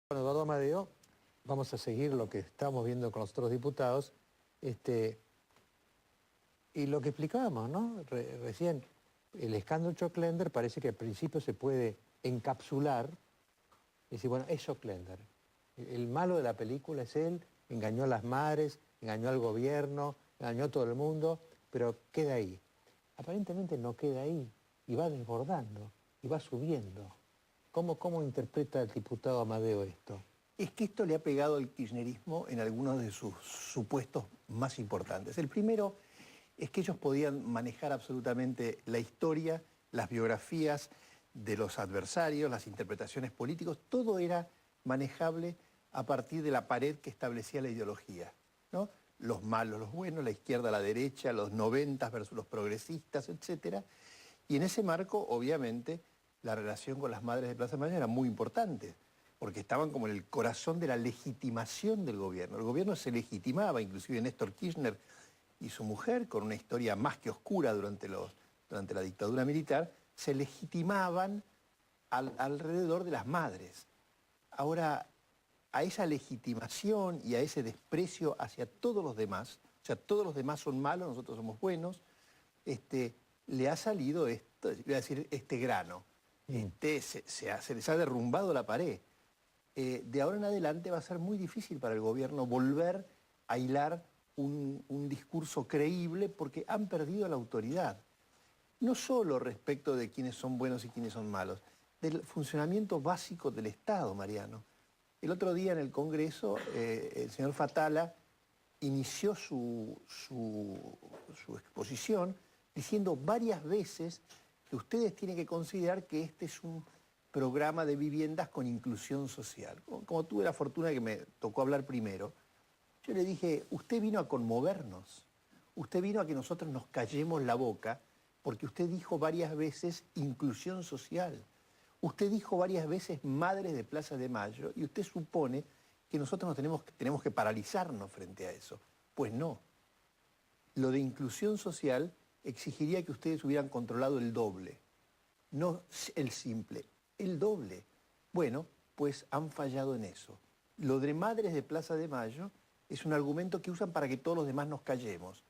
Bueno, Eduardo Amadeo, vamos a seguir lo que estamos viendo con los otros diputados. Y lo que explicábamos, ¿no? Recién, el escándalo Choclender parece que al principio se puede encapsular y decir, bueno, es Choclender. El malo de la película es él, engañó a las madres, engañó al gobierno, engañó a todo el mundo, pero queda ahí. Aparentemente no queda ahí y va desbordando y va subiendo. ¿Cómo interpreta el diputado Amadeo esto? Es que esto le ha pegado al kirchnerismo en algunos de sus supuestos más importantes. El primero es que ellos podían manejar absolutamente la historia, las biografías de los adversarios, las interpretaciones políticas, todo era manejable a partir de la pared que establecía la ideología, ¿no? Los malos, los buenos, la izquierda, la derecha, los 90 versus los progresistas, etc. Y en ese marco, obviamente, la relación con las madres de Plaza de Mayo era muy importante, porque estaban como en el corazón de la legitimación del gobierno. El gobierno se legitimaba, inclusive Néstor Kirchner y su mujer, con una historia más que oscura durante la dictadura militar, se legitimaban alrededor de las madres. Ahora, a esa legitimación y a ese desprecio hacia todos los demás, o sea, todos los demás son malos, nosotros somos buenos, le ha salido esto, voy a decir, este grano. Se les ha derrumbado la pared. De ahora en adelante va a ser muy difícil para el gobierno volver a hilar un discurso creíble porque han perdido la autoridad. No solo respecto de quiénes son buenos y quiénes son malos, del funcionamiento básico del Estado, Mariano. El otro día en el Congreso, el señor Fatala inició su exposición diciendo varias veces que ustedes tienen que considerar que este es un programa de viviendas con inclusión social. Como tuve la fortuna que me tocó hablar primero, yo le dije, usted vino a conmovernos, usted vino a que nosotros nos callemos la boca, porque usted dijo varias veces inclusión social, usted dijo varias veces madres de Plaza de Mayo, y usted supone que nosotros tenemos que paralizarnos frente a eso. Pues no. Lo de inclusión social exigiría que ustedes hubieran controlado el doble, no el simple, el doble. Bueno, pues han fallado en eso. Lo de madres de Plaza de Mayo es un argumento que usan para que todos los demás nos callemos.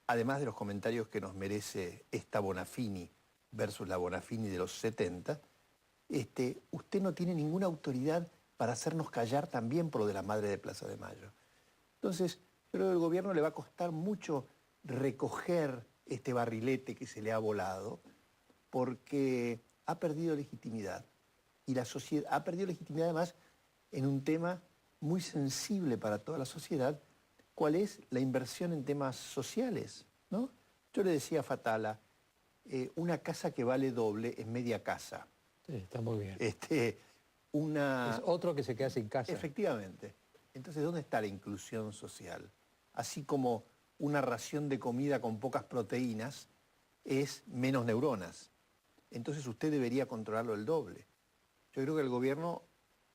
Además de los comentarios que nos merece esta Bonafini versus la Bonafini de los 70, usted no tiene ninguna autoridad para hacernos callar también por lo de la madre de Plaza de Mayo. Entonces, yo creo que al gobierno le va a costar mucho recoger este barrilete que se le ha volado, porque ha perdido legitimidad. Y la sociedad ha perdido legitimidad además en un tema muy sensible para toda la sociedad, cuál es la inversión en temas sociales, ¿no? Yo le decía a Fatala, una casa que vale doble es media casa. Sí, está muy bien. Es otro que se queda sin casa. Efectivamente. Entonces, ¿dónde está la inclusión social? Así como una ración de comida con pocas proteínas es menos neuronas. Entonces usted debería controlarlo el doble. Yo creo que al gobierno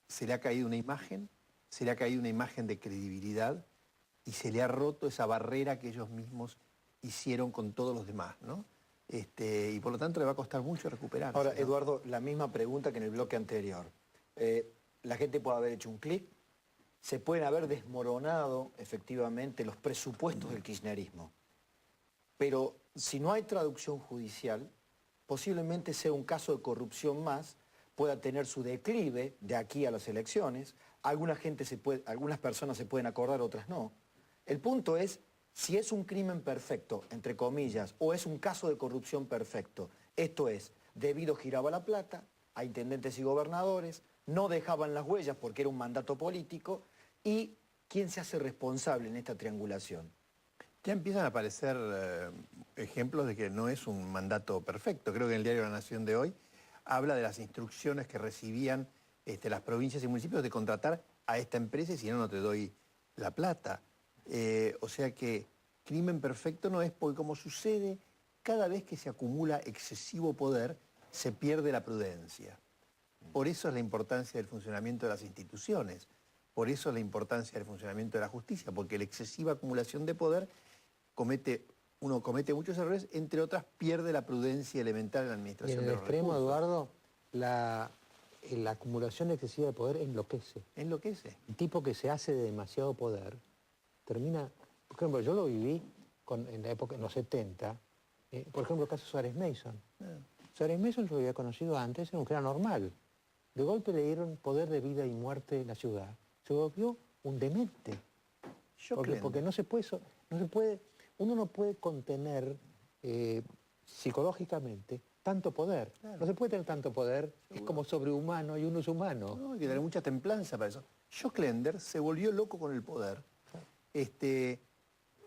se le ha caído una imagen, se le ha caído una imagen de credibilidad y se le ha roto esa barrera que ellos mismos hicieron con todos los demás, ¿no? Y por lo tanto le va a costar mucho recuperarse. Ahora, ¿no? Eduardo, la misma pregunta que en el bloque anterior. La gente puede haber hecho un clic, se pueden haber desmoronado efectivamente los presupuestos del kirchnerismo. Pero si no hay traducción judicial, posiblemente sea un caso de corrupción más, pueda tener su declive de aquí a las elecciones. Algunas personas se pueden acordar, otras no. El punto es, si es un crimen perfecto, entre comillas, o es un caso de corrupción perfecto, esto es, debido giraba la plata a intendentes y gobernadores, no dejaban las huellas porque era un mandato político, y ¿quién se hace responsable en esta triangulación? Ya empiezan a aparecer ejemplos de que no es un mandato perfecto. Creo que en el diario La Nación de hoy habla de las instrucciones que recibían las provincias y municipios de contratar a esta empresa y si no, no te doy la plata. O sea que crimen perfecto no es, porque como sucede, cada vez que se acumula excesivo poder, se pierde la prudencia. Por eso es la importancia del funcionamiento de las instituciones, por eso es la importancia del funcionamiento de la justicia, porque la excesiva acumulación de poder uno comete muchos errores, entre otras pierde la prudencia elemental en la administración de los recursos. Y en el extremo, Eduardo, la acumulación excesiva de poder enloquece. Enloquece. El tipo que se hace de demasiado poder termina... Por ejemplo, yo lo viví en la época, en los 70, por ejemplo, el caso de Suárez Mason. Suárez Mason yo lo había conocido antes, era un cara normal. De golpe le dieron poder de vida y muerte en la ciudad. Se volvió un demente. Porque no se puede, uno no puede contener psicológicamente tanto poder. Claro. No se puede tener tanto poder, es como sobrehumano y uno es humano. No, hay que tener mucha templanza para eso. Schocklender se volvió loco con el poder.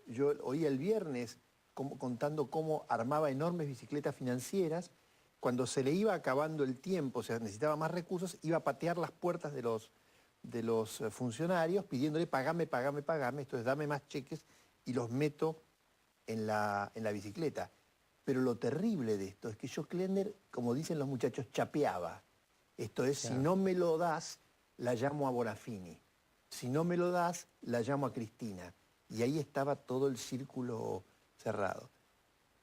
Yo oí el viernes contando cómo armaba enormes bicicletas financieras. Cuando se le iba acabando el tiempo, o sea, necesitaba más recursos, iba a patear las puertas de los funcionarios pidiéndole pagame, entonces dame más cheques y los meto en la bicicleta. Pero lo terrible de esto es que Schocklender, como dicen los muchachos, chapeaba. Esto es, claro, si no me lo das, la llamo a Bonafini. Si no me lo das, la llamo a Cristina. Y ahí estaba todo el círculo cerrado.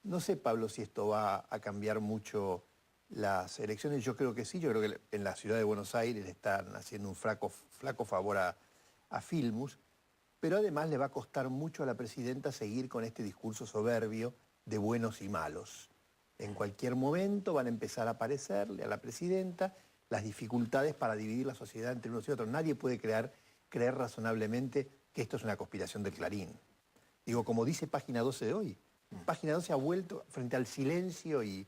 No sé, Pablo, si esto va a cambiar mucho las elecciones. Yo creo que sí. Yo creo que en la ciudad de Buenos Aires le están haciendo un flaco favor a Filmus. Pero además le va a costar mucho a la presidenta seguir con este discurso soberbio de buenos y malos. En cualquier momento van a empezar a aparecerle a la presidenta las dificultades para dividir la sociedad entre unos y otros. Nadie puede creer razonablemente que esto es una conspiración del Clarín. Digo, como dice Página 12 de hoy, Página 12 ha vuelto frente al silencio y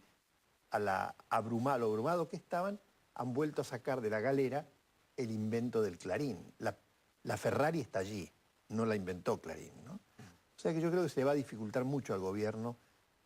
a lo abrumado que estaban, han vuelto a sacar de la galera el invento del Clarín. La Ferrari está allí, no la inventó Clarín, ¿no? O sea que yo creo que se le va a dificultar mucho al gobierno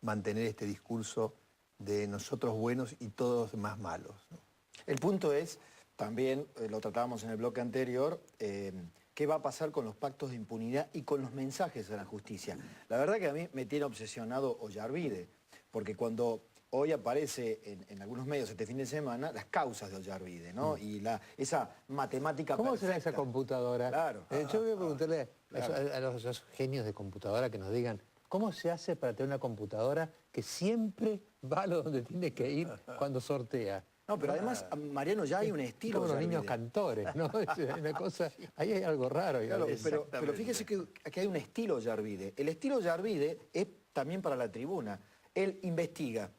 mantener este discurso de nosotros buenos y todos los demás malos, ¿no? El punto es, también lo tratábamos en el bloque anterior, qué va a pasar con los pactos de impunidad y con los mensajes a la justicia. La verdad que a mí me tiene obsesionado Ollarvide, porque cuando hoy aparece en algunos medios este fin de semana las causas de Ollarvide, ¿no? Y esa matemática ¿Cómo perfecta. será esa computadora? Claro. Yo voy a preguntarle claro, a los genios de computadora que nos digan, ¿cómo se hace para tener una computadora que siempre va a donde tiene que ir cuando sortea? No, pero además, Mariano, ya hay un estilo. Como los niños cantores, ¿no? Es una cosa, ahí hay algo raro. Claro, pero fíjese que aquí hay un estilo Ollarvide. El estilo Ollarvide es también para la tribuna. Él investiga,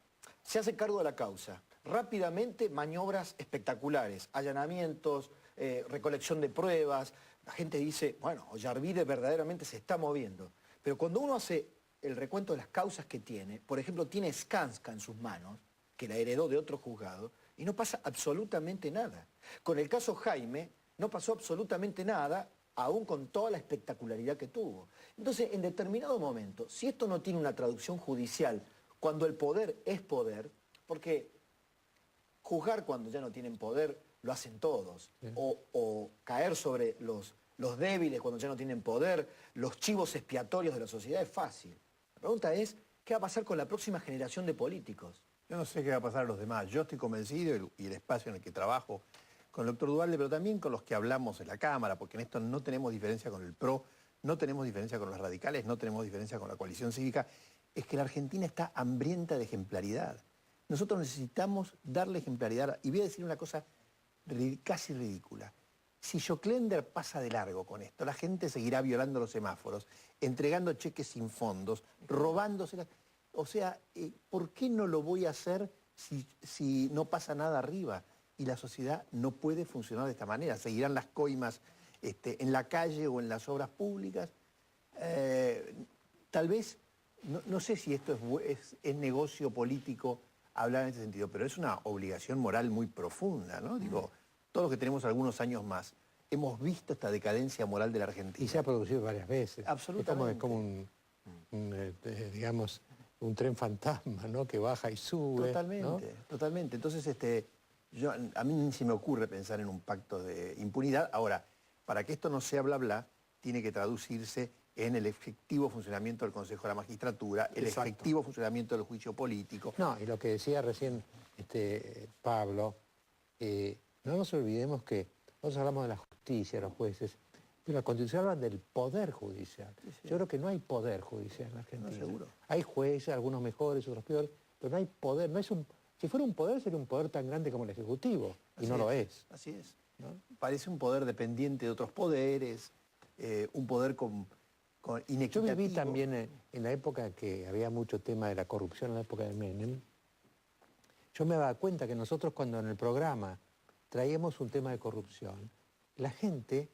se hace cargo de la causa, rápidamente maniobras espectaculares, allanamientos, recolección de pruebas. La gente dice, bueno, Ollarvide verdaderamente se está moviendo. Pero cuando uno hace el recuento de las causas que tiene, por ejemplo, tiene Skanska en sus manos, que la heredó de otro juzgado, y no pasa absolutamente nada. Con el caso Jaime no pasó absolutamente nada, aún con toda la espectacularidad que tuvo. Entonces, en determinado momento, si esto no tiene una traducción judicial, cuando el poder es poder, porque juzgar cuando ya no tienen poder lo hacen todos, o caer sobre los débiles cuando ya no tienen poder, los chivos expiatorios de la sociedad es fácil. La pregunta es, ¿qué va a pasar con la próxima generación de políticos? Yo no sé qué va a pasar a los demás. Yo estoy convencido, y el espacio en el que trabajo con el doctor Duhalde, pero también con los que hablamos en la Cámara, porque en esto no tenemos diferencia con el PRO, no tenemos diferencia con los radicales, no tenemos diferencia con la coalición cívica, es que la Argentina está hambrienta de ejemplaridad. Nosotros necesitamos darle ejemplaridad. Y voy a decir una cosa casi ridícula. Si Schocklender pasa de largo con esto, la gente seguirá violando los semáforos, entregando cheques sin fondos, robándose. O sea, ¿por qué no lo voy a hacer si no pasa nada arriba? Y la sociedad no puede funcionar de esta manera. Seguirán las coimas en la calle o en las obras públicas. Tal vez, no sé si esto es negocio político hablar en este sentido, pero es una obligación moral muy profunda, ¿no? Digo, todos los que tenemos algunos años más, hemos visto esta decadencia moral de la Argentina. Y se ha producido varias veces. Absolutamente. Es como digamos, un tren fantasma, ¿no? Que baja y sube. Totalmente, ¿no? Totalmente. Entonces, a mí ni se me ocurre pensar en un pacto de impunidad. Ahora, para que esto no sea bla bla, tiene que traducirse en el efectivo funcionamiento del Consejo de la Magistratura, el efectivo funcionamiento del juicio político. No, y lo que decía recién Pablo, no nos olvidemos que nosotros hablamos de la justicia, los jueces, pero la Constitución habla del poder judicial. Sí, sí. Yo creo que no hay poder judicial en Argentina. No, seguro. Hay jueces, algunos mejores, otros peores, pero no hay poder. Si fuera un poder, sería un poder tan grande como el Ejecutivo. y no lo es. Así es. ¿No? Parece un poder dependiente de otros poderes, un poder con Yo inequitativo. viví también en la época que había mucho tema de la corrupción, en la época de Menem. Yo me daba cuenta que nosotros cuando en el programa traíamos un tema de corrupción, la gente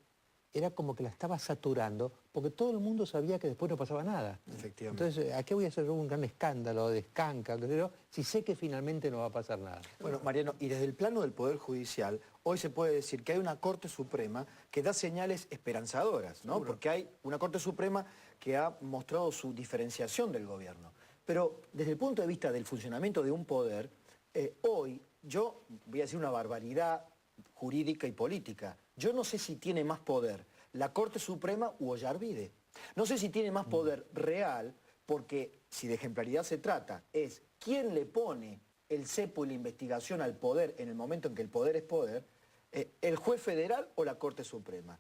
era como que la estaba saturando, porque todo el mundo sabía que después no pasaba nada. Efectivamente. Entonces, ¿a qué voy a hacer yo un gran escándalo de escanca, qué sé yo, si sé que finalmente no va a pasar nada? Bueno, Mariano, y desde el plano del Poder Judicial, hoy se puede decir que hay una Corte Suprema que da señales esperanzadoras, ¿no? Porque hay una Corte Suprema que ha mostrado su diferenciación del gobierno. Pero desde el punto de vista del funcionamiento de un poder, hoy yo voy a decir una barbaridad jurídica y política. Yo no sé si tiene más poder la Corte Suprema u Ollarvide. No sé si tiene más poder real, porque si de ejemplaridad se trata, es quién le pone el cepo y la investigación al poder en el momento en que el poder es poder, el juez federal o la Corte Suprema.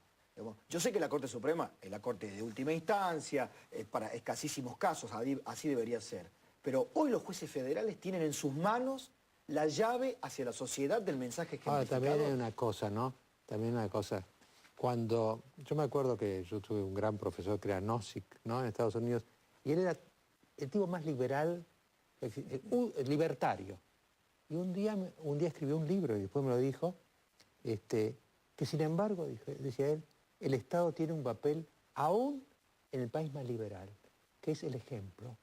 Yo sé que la Corte Suprema es la Corte de última instancia, para escasísimos casos, así debería ser. Pero hoy los jueces federales tienen en sus manos la llave hacia la sociedad del mensaje Ahora, ejemplificado. también hay una cosa, ¿no? También una cosa. Cuando, yo me acuerdo que yo tuve un gran profesor que era Nozick, ¿no? En Estados Unidos, y él era el tipo más liberal, libertario. Y un día escribió un libro y después me lo dijo, que sin embargo, decía él, el Estado tiene un papel aún en el país más liberal, que es el ejemplo.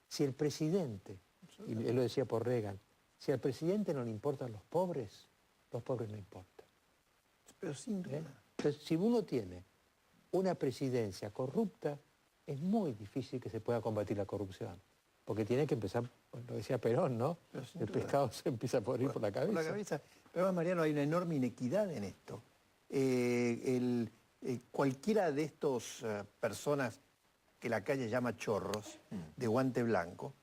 Si el presidente, y él lo decía por Reagan, si al presidente no le importan los pobres no importan. Pero sin duda. Entonces, si uno tiene una presidencia corrupta, es muy difícil que se pueda combatir la corrupción. Porque tiene que empezar, lo decía Perón, ¿no? El pescado se empieza por ir por la cabeza. Por la cabeza. Pero además, Mariano, hay una enorme inequidad en esto. Cualquiera de estos personas que la calle llama chorros, de guante blanco,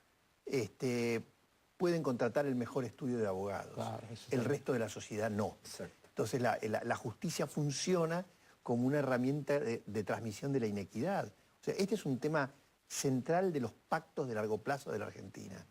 pueden contratar el mejor estudio de abogados. Claro, el resto de la sociedad no. Exacto. Entonces la justicia funciona como una herramienta de transmisión de la inequidad. O sea, este es un tema central de los pactos de largo plazo de la Argentina.